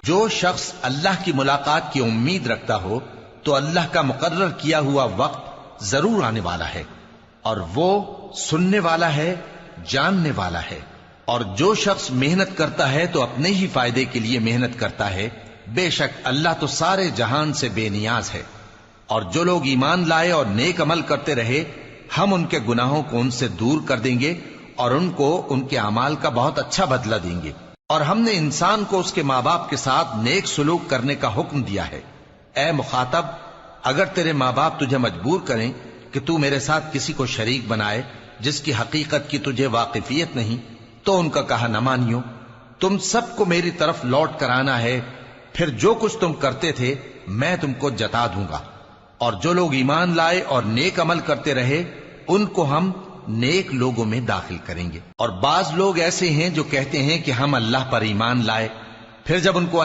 جو شخص اللہ کی ملاقات کی امید رکھتا ہو تو اللہ کا مقرر کیا ہوا وقت ضرور آنے والا ہے، اور وہ سننے والا ہے، جاننے والا ہے۔ اور جو شخص محنت کرتا ہے تو اپنے ہی فائدے کے لیے محنت کرتا ہے، بے شک اللہ تو سارے جہان سے بے نیاز ہے۔ اور جو لوگ ایمان لائے اور نیک عمل کرتے رہے، ہم ان کے گناہوں کو ان سے دور کر دیں گے اور ان کو ان کے اعمال کا بہت اچھا بدلہ دیں گے۔ اور ہم نے انسان کو اس کے ماں باپ کے ساتھ نیک سلوک کرنے کا حکم دیا ہے۔ اے مخاطب، اگر تیرے ماں باپ تجھے مجبور کریں کہ تو میرے ساتھ کسی کو شریک بنائے جس کی حقیقت کی تجھے واقفیت نہیں، تو ان کا کہا نہ مانیو۔ تم سب کو میری طرف لوٹ کر آنا ہے، پھر جو کچھ تم کرتے تھے میں تم کو جتا دوں گا۔ اور جو لوگ ایمان لائے اور نیک عمل کرتے رہے، ان کو ہم نیک لوگوں میں داخل کریں گے۔ اور بعض لوگ ایسے ہیں جو کہتے ہیں کہ ہم اللہ پر ایمان لائے، پھر جب ان کو